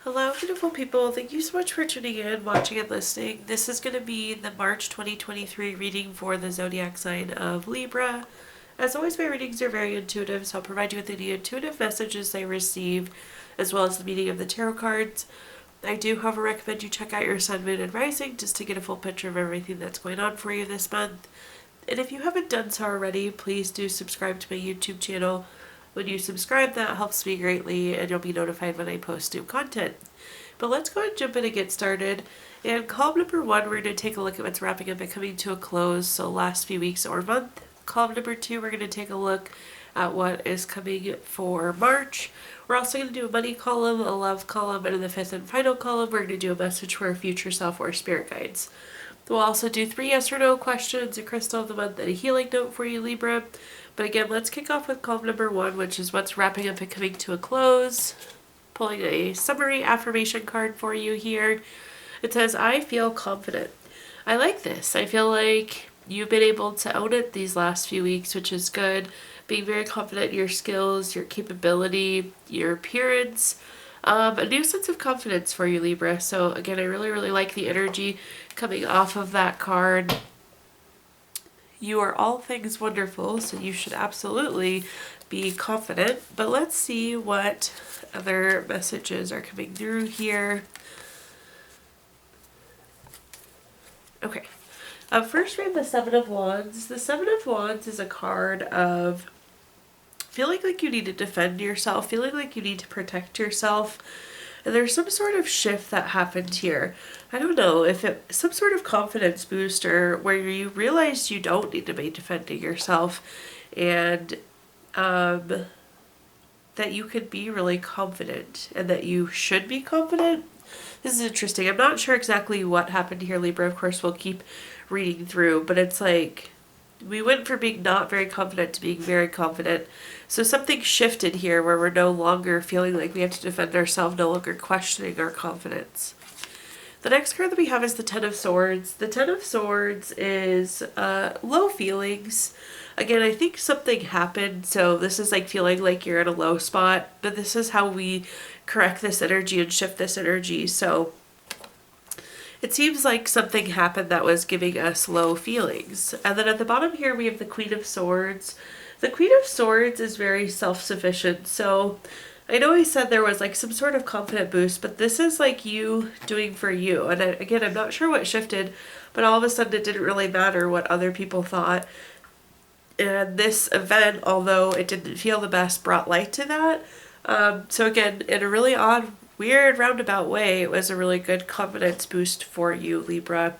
Hello, beautiful people. Thank you so much for tuning in, watching, and listening. This is going to be the March 2023 reading for the zodiac sign of Libra. As always, my readings are very intuitive, so I'll provide you with any intuitive messages I receive, as well as the meaning of the tarot cards. I do, however, recommend you check out your sun, moon, and rising just to get a full picture of everything that's going on for you this month. And if you haven't done so already, please do subscribe to my YouTube channel. When you subscribe, that helps me greatly, and you'll be notified when I post new content. But let's go and jump in and get started. And column number 1, we're going to take a look at what's wrapping up and coming to a close, so last few weeks or month. Column number 2, we're going to take a look at what is coming for March. We're also going to do a money column, a love column, and in the 5th and final column, we're going to do a message for our future self or spirit guides. We'll also do 3 yes or no questions, a crystal of the month, and a healing note for you, Libra. But again, let's kick off with column number 1, which is what's wrapping up and coming to a close. Pulling a summary affirmation card for you here. It says, I feel confident. I like this. I feel like you've been able to own it these last few weeks, which is good. Being very confident in your skills, your capability, your appearance. A new sense of confidence for you, Libra. So again, I really like the energy coming off of that card. You are all things wonderful, so you should absolutely be confident. But let's see what other messages are coming through here. Okay. First we have the Seven of Wands. The Seven of Wands is a card of feeling like you need to defend yourself, feeling like you need to protect yourself. And there's some sort of shift that happened here. I don't know if it's some sort of confidence booster where you realize you don't need to be defending yourself, and that you could be really confident and that you should be confident. This is interesting. I'm not sure exactly what happened here, Libra. Of course, we'll keep reading through, but it's like we went from being not very confident to being very confident. So something shifted here where we're no longer feeling like we have to defend ourselves, no longer questioning our confidence. The next card that we have is the Ten of Swords. The Ten of Swords is low feelings. Again, I think something happened, so this is like feeling like you're in a low spot, but this is how we correct this energy and shift this energy. So it seems like something happened that was giving us low feelings. And then at the bottom here, we have the Queen of Swords. The Queen of Swords is very self-sufficient. So I know I said there was like some sort of confident boost, but this is like you doing for you. And again, I'm not sure what shifted, but all of a sudden it didn't really matter what other people thought. And this event, although it didn't feel the best, brought light to that. So again, in a really odd, weird, roundabout way, it was a really good confidence boost for you, Libra.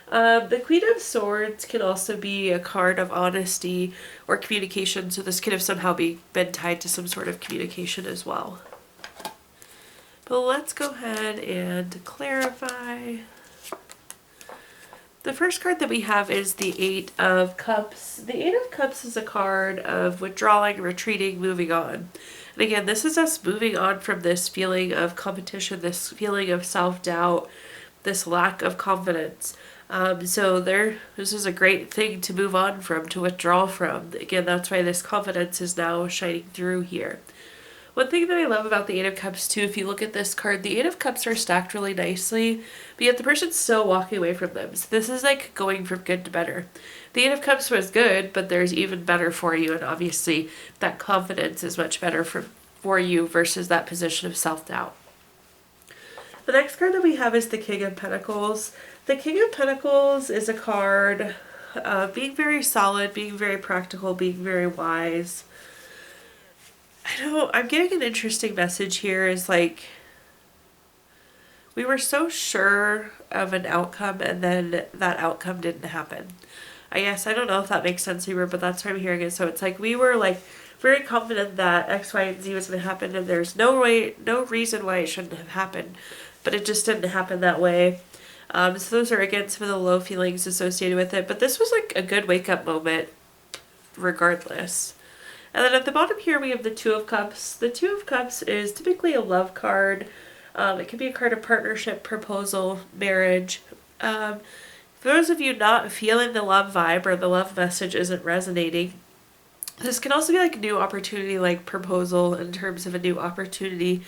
The Queen of Swords can also be a card of honesty or communication, so this could have somehow been tied to some sort of communication as well. But let's go ahead and clarify. The first card that we have is the Eight of Cups. The Eight of Cups is a card of withdrawing, retreating, moving on. And again, this is us moving on from this feeling of competition, this feeling of self-doubt, this lack of confidence. So this is a great thing to move on from, to withdraw from. Again, that's why this confidence is now shining through here. One thing that I love about the Eight of Cups too, if you look at this card, the Eight of Cups are stacked really nicely, but yet the person's still walking away from them. So this is like going from good to better. The Eight of Cups was good, but there's even better for you, and obviously that confidence is much better for you versus that position of self-doubt. The next card that we have is the King of Pentacles. The King of Pentacles is a card being very solid, being very practical, being very wise. I'm getting an interesting message here is like we were so sure of an outcome and then that outcome didn't happen. I guess I don't know if that makes sense here, but that's what I'm hearing it. So it's like we were like very confident that X, Y, and Z was going to happen, and there's no reason why it shouldn't have happened, but it just didn't happen that way. So those are again some of the low feelings associated with it, but this was like a good wake-up moment regardless. And then at the bottom here we have the Two of Cups. The Two of Cups is typically a love card. It can be a card of partnership, proposal, marriage. For those of you not feeling the love vibe or the love message isn't resonating, this can also be like a new opportunity, like proposal in terms of a new opportunity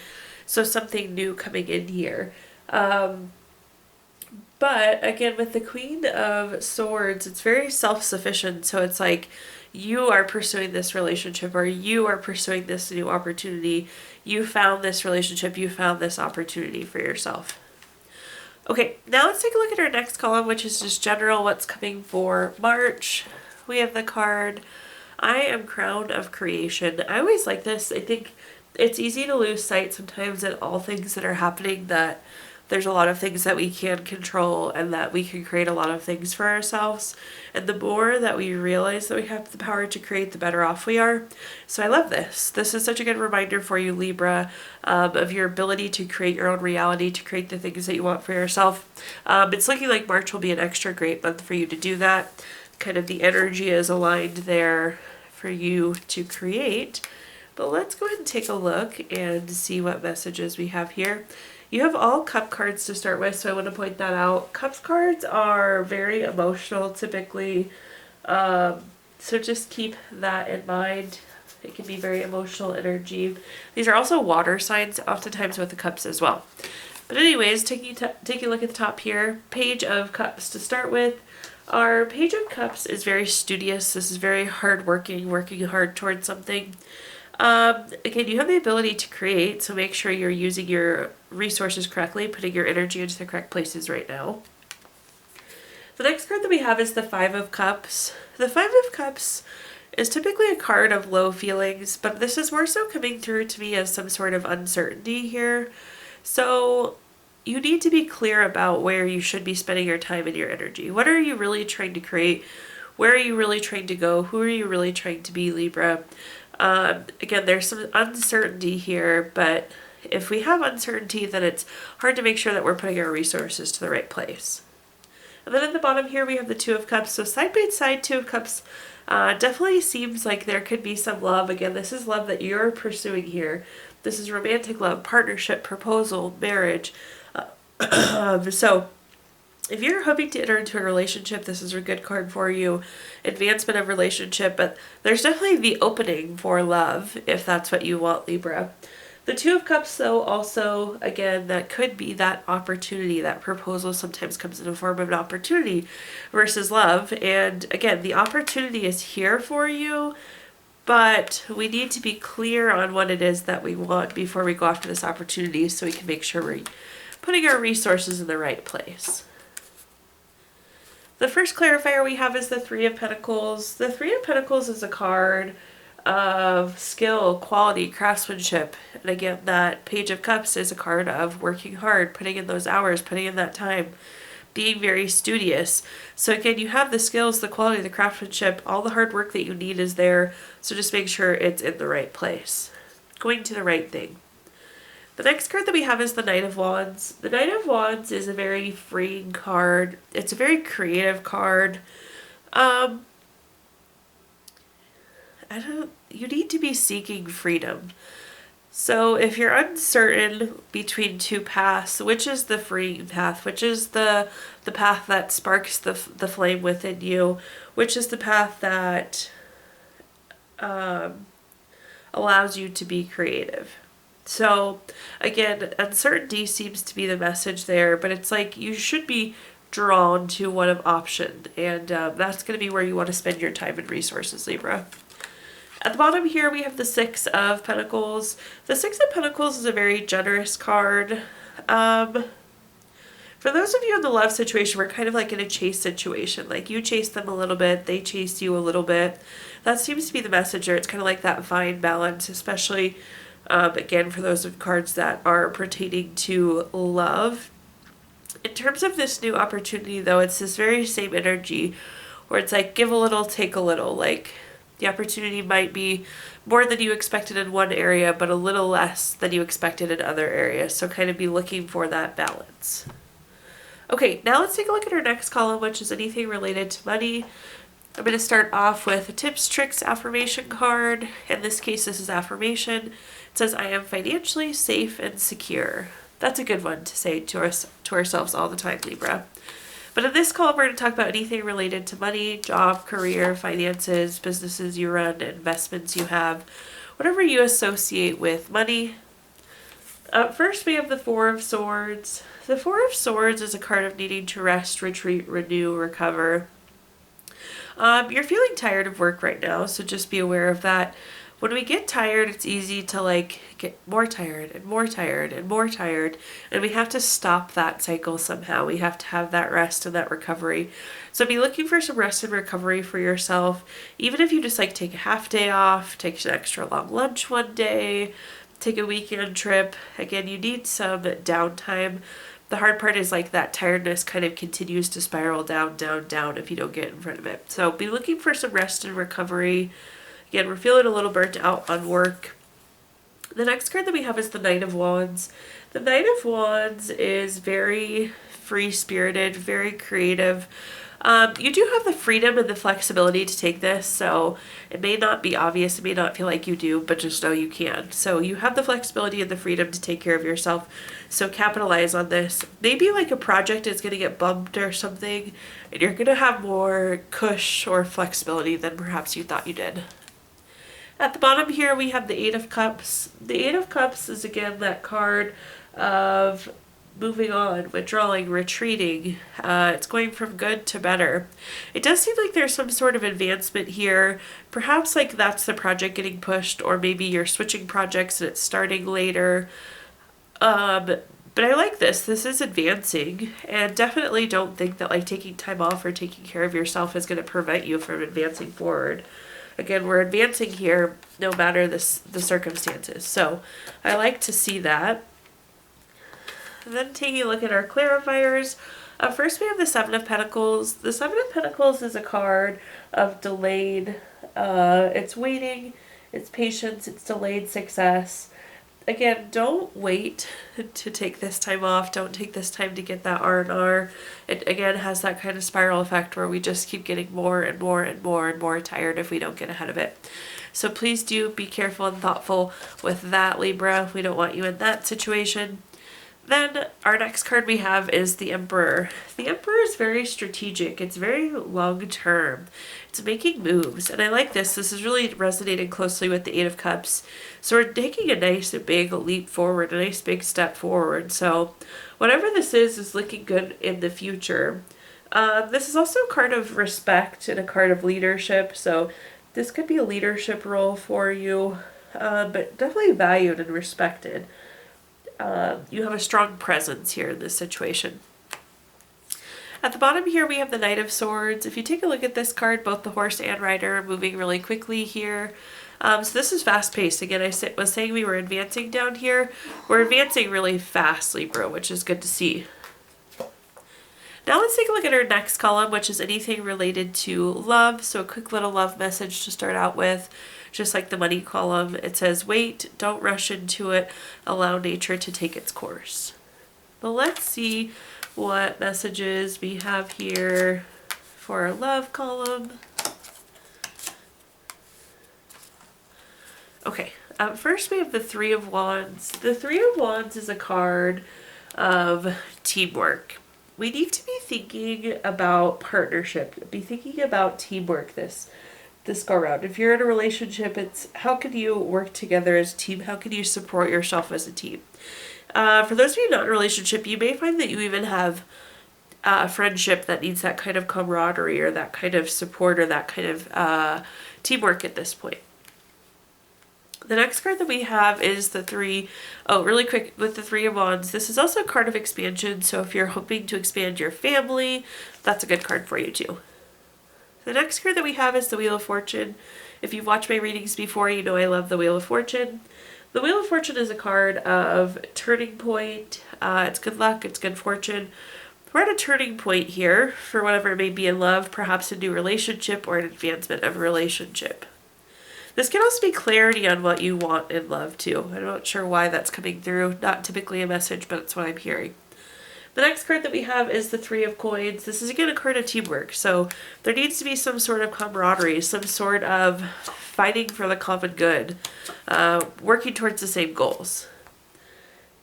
So something new coming in here. But again, with the Queen of Swords, it's very self-sufficient. So it's like you are pursuing this relationship, or you are pursuing this new opportunity. You found this relationship, you found this opportunity for yourself. Okay, now let's take a look at our next column, which is just general what's coming for March. We have the card, I am Crown of Creation. I always like this. I think it's easy to lose sight sometimes in all things that are happening, that there's a lot of things that we can control and that we can create a lot of things for ourselves. And the more that we realize that we have the power to create, the better off we are. So I love this. This is such a good reminder for you, Libra, of your ability to create your own reality, to create the things that you want for yourself. It's looking like March will be an extra great month for you to do that. Kind of the energy is aligned there for you to create. But let's go ahead and take a look and see what messages we have here. You have all cup cards to start with, so I want to point that out. Cups cards are very emotional typically, so just keep that in mind. It can be very emotional energy. These are also water signs, oftentimes with the cups as well. But anyways, taking a look at the top here, Page of Cups to start with. Our Page of Cups is very studious. This is very hardworking, working hard towards something. Again, you have the ability to create, so make sure you're using your resources correctly, putting your energy into the correct places right now. The next card that we have is the Five of Cups. The Five of Cups is typically a card of low feelings, but this is more so coming through to me as some sort of uncertainty here. So you need to be clear about where you should be spending your time and your energy. What are you really trying to create? Where are you really trying to go? Who are you really trying to be, Libra? Again, there's some uncertainty here, but if we have uncertainty, then it's hard to make sure that we're putting our resources to the right place. And then at the bottom here, we have the Two of Cups. So side by side, Two of Cups definitely seems like there could be some love. Again, this is love that you're pursuing here. This is romantic love, partnership, proposal, marriage. So if you're hoping to enter into a relationship, this is a good card for you. Advancement of relationship, but there's definitely the opening for love if that's what you want, Libra. The Two of Cups, though, also, again, that could be that opportunity. That proposal sometimes comes in the form of an opportunity versus love. And again, the opportunity is here for you, but we need to be clear on what it is that we want before we go after this opportunity so we can make sure we're putting our resources in the right place. The first clarifier we have is the Three of Pentacles. The Three of Pentacles is a card of skill, quality, craftsmanship. And again, that Page of Cups is a card of working hard, putting in those hours, putting in that time, being very studious. So again, you have the skills, the quality, the craftsmanship, all the hard work that you need is there. So just make sure it's in the right place, going to the right thing. The next card that we have is the Knight of Wands. The Knight of Wands is a very freeing card. It's a very creative card. You need to be seeking freedom. So if you're uncertain between two paths, which is the freeing path, which is the path that sparks the flame within you, which is the path that allows you to be creative. So again, uncertainty seems to be the message there, but it's like you should be drawn to one of option, and that's going to be where you want to spend your time and resources, Libra. At the bottom here, we have the Six of Pentacles. The Six of Pentacles is a very generous card. For those of you in the love situation, we're kind of like in a chase situation. Like you chase them a little bit, they chase you a little bit. That seems to be the message there. It's kind of like that fine balance, especially again, for those of cards that are pertaining to love. In terms of this new opportunity, though, it's this very same energy where it's like give a little, take a little. Like the opportunity might be more than you expected in one area, but a little less than you expected in other areas. So kind of be looking for that balance. Okay, now let's take a look at our next column, which is anything related to money. I'm going to start off with a tips, tricks, affirmation card. In this case, this is affirmation. It says, I am financially safe and secure. That's a good one to say to ourselves all the time, Libra. But in this column, we're going to talk about anything related to money, job, career, finances, businesses you run, investments you have, whatever you associate with money. Up first, we have the Four of Swords. The Four of Swords is a card of needing to rest, retreat, renew, recover. You're feeling tired of work right now, so just be aware of that. When we get tired, it's easy to like get more tired and more tired and more tired, and we have to stop that cycle somehow. We have to have that rest and that recovery. So be looking for some rest and recovery for yourself, even if you just like take a half day off, take an extra long lunch one day, take a weekend trip. Again, you need some downtime. The hard part is like that tiredness kind of continues to spiral down, down, down if you don't get in front of it. So be looking for some rest and recovery. Again, we're feeling a little burnt out on work. The next card that we have is the Knight of Wands. The Knight of Wands is very free-spirited, very creative. You do have the freedom and the flexibility to take this, so it may not be obvious, it may not feel like you do, but just know you can. So you have the flexibility and the freedom to take care of yourself, so capitalize on this. Maybe like a project is going to get bumped or something, and you're going to have more cush or flexibility than perhaps you thought you did. At the bottom here, we have the Eight of Cups. The Eight of Cups is again that card of moving on, withdrawing, retreating. It's going from good to better. It does seem like there's some sort of advancement here. Perhaps like that's the project getting pushed, or maybe you're switching projects and it's starting later. But I like this. This is advancing, and definitely don't think that like taking time off or taking care of yourself is going to prevent you from advancing forward. Again, we're advancing here no matter the circumstances. So I like to see that. And then taking a look at our clarifiers. First we have the Seven of Pentacles. The Seven of Pentacles is a card of delayed, it's waiting, it's patience, it's delayed success. Again, don't wait to take this time off. Don't take this time to get that R&R. It again has that kind of spiral effect where we just keep getting more and more and more and more tired if we don't get ahead of it. So please do be careful and thoughtful with that, Libra. We don't want you in that situation. Then our next card we have is the Emperor. The Emperor is very strategic. It's very long term. It's making moves. And I like this. This is really resonating closely with the Eight of Cups. So we're taking a nice big leap forward, a nice big step forward. So whatever this is looking good in the future. This is also a card of respect and a card of leadership. So this could be a leadership role for you, but definitely valued and respected. You have a strong presence here in this situation. At the bottom here we have the Knight of Swords. If you take a look at this card, both the horse and rider are moving really quickly here. So this is fast paced. Again, I was saying we were advancing down here. We're advancing really fast, Libra, which is good to see. Now let's take a look at our next column, which is anything related to love. So a quick little love message to start out with. Just like the money column, it says, wait, don't rush into it, allow nature to take its course. But let's see what messages we have here for our love column. Okay, first we have the Three of Wands. The Three of Wands is a card of teamwork. We need to be thinking about partnership, be thinking about teamwork this go around. If you're in a relationship, it's how can you work together as a team? How can you support yourself as a team? For those of you not in a relationship, you may find that you even have a friendship that needs that kind of camaraderie or that kind of support or that kind of teamwork at this point. The next card that we have is the really quick with the Three of Wands. This is also a card of expansion, so if you're hoping to expand your family, that's a good card for you too. The next card that we have is the Wheel of Fortune. If you've watched my readings before, you know I love the Wheel of Fortune. The Wheel of Fortune is a card of turning point. It's good luck, it's good fortune. We're at a turning point here for whatever it may be in love, perhaps a new relationship or an advancement of a relationship. This can also be clarity on what you want in love too. I'm not sure why that's coming through. Not typically a message, but it's what I'm hearing. The next card that we have is the Three of Coins. This is again a card of teamwork. So there needs to be some sort of camaraderie, some sort of fighting for the common good, working towards the same goals.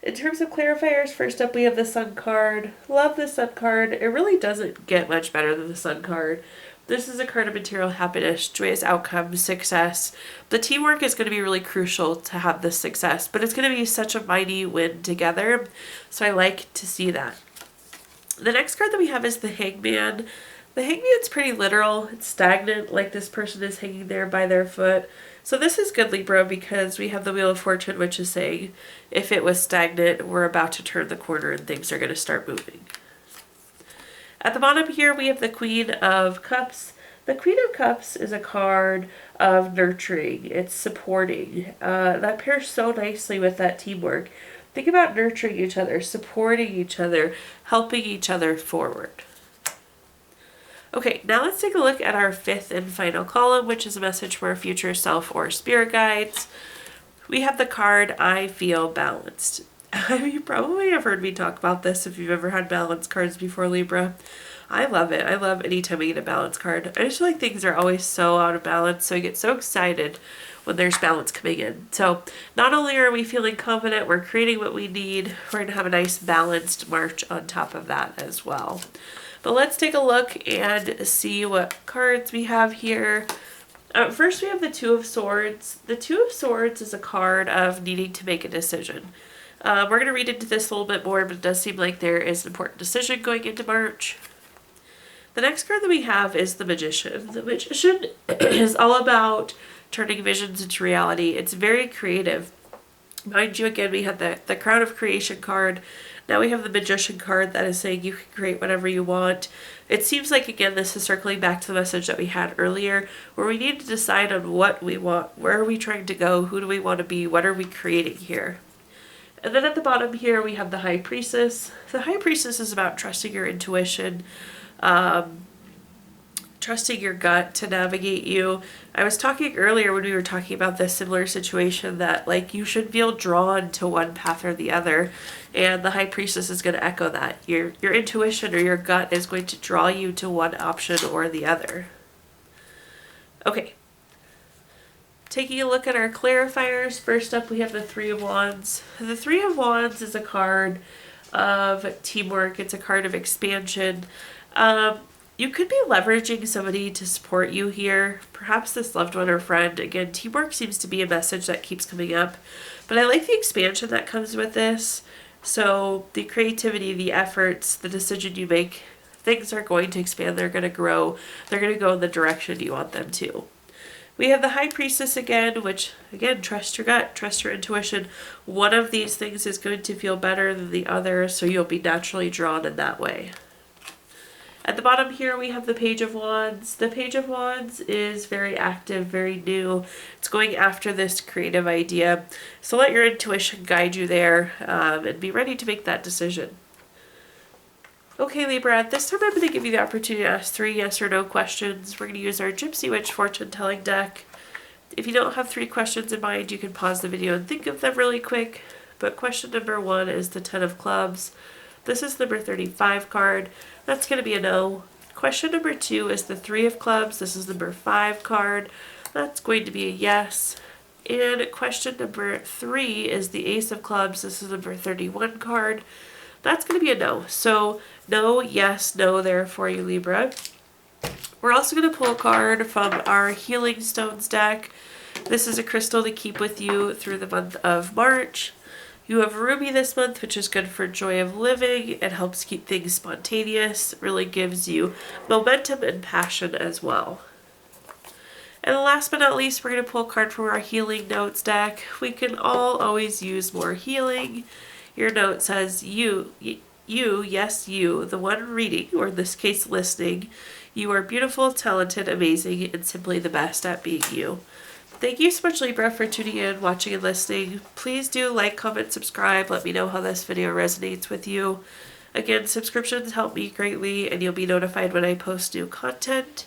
In terms of clarifiers, first up we have the Sun card. Love the Sun card. It really doesn't get much better than the Sun card. This is a card of material happiness, joyous outcomes, success. The teamwork is going to be really crucial to have this success, but it's going to be such a mighty win together. So I like to see that. The next card that we have is the Hangman. The Hangman's pretty literal. It's stagnant, like this person is hanging there by their foot. So this is good, Libra, because we have the Wheel of Fortune, which is saying if it was stagnant, we're about to turn the corner and things are going to start moving. At the bottom here, we have the Queen of Cups. The Queen of Cups is a card of nurturing. It's supporting. That pairs so nicely with that teamwork. Think about nurturing each other, supporting each other, helping each other forward. Okay, now let's take a look at our fifth and final column, which is a message for our future self or spirit guides. We have the card, I feel balanced. You probably have heard me talk about this if you've ever had balance cards before, Libra. I love it. I love anytime I get a balance card. I just feel like things are always so out of balance, so I get so excited when there's balance coming in. So not only are we feeling confident, we're creating what we need, we're going to have a nice balanced March on top of that as well. But let's take a look and see what cards we have here. First, we have the Two of Swords. The Two of Swords is a card of needing to make a decision. We're going to read into this a little bit more, but it does seem like there is an important decision going into March. The next card that we have is the Magician. The Magician is all about turning visions into reality. It's very creative. Mind you, again, we had the Crown of Creation card. Now we have the Magician card that is saying you can create whatever you want. It seems like, again, this is circling back to the message that we had earlier, where we need to decide on what we want. Where are we trying to go? Who do we want to be? What are we creating here? And then at the bottom here, we have the High Priestess. The High Priestess is about trusting your intuition, trusting your gut to navigate you. I was talking earlier when we were talking about this similar situation that like you should feel drawn to one path or the other, and the High Priestess is going to echo that. Your intuition or your gut is going to draw you to one option or the other. Okay. Taking a look at our clarifiers, first up we have the Three of Wands. The Three of Wands is a card of teamwork. It's a card of expansion. You could be leveraging somebody to support you here, perhaps this loved one or friend. Again, teamwork seems to be a message that keeps coming up, but I like the expansion that comes with this. So the creativity, the efforts, the decision you make, things are going to expand, they're going to grow, they're going to go in the direction you want them to. We have the High Priestess again, which, again, trust your gut, trust your intuition. One of these things is going to feel better than the other, so you'll be naturally drawn in that way. At the bottom here, we have the Page of Wands. The Page of Wands is very active, very new. It's going after this creative idea. So let your intuition guide you there, and be ready to make that decision. Okay, Libra, at this time I'm going to give you the opportunity to ask 3 yes or no questions. We're going to use our Gypsy Witch fortune telling deck. If you don't have 3 questions in mind, you can pause the video and think of them really quick. But question number 1 is the 10 of clubs. This is number 35 card. That's going to be a no. Question number 2 is the 3 of clubs. This is number 5 card. That's going to be a yes. And question number 3 is the Ace of clubs. This is number 31 card. That's going to be a no. So no, yes, no there for you, Libra. We're also going to pull a card from our Healing Stones deck. This is a crystal to keep with you through the month of March. You have Ruby this month, which is good for joy of living. It helps keep things spontaneous. It really gives you momentum and passion as well. And last but not least, we're going to pull a card from our Healing Notes deck. We can all always use more healing. Your note says, you, yes, you, the one reading, or in this case listening, you are beautiful, talented, amazing, and simply the best at being you. Thank you so much, Libra, for tuning in, watching, and listening. Please do like, comment, subscribe. Let me know how this video resonates with you. Again, subscriptions help me greatly, and you'll be notified when I post new content.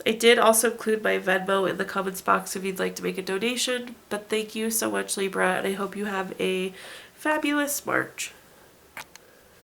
I did also include my Venmo in the comments box if you'd like to make a donation. But thank you so much, Libra, and I hope you have a fabulous March.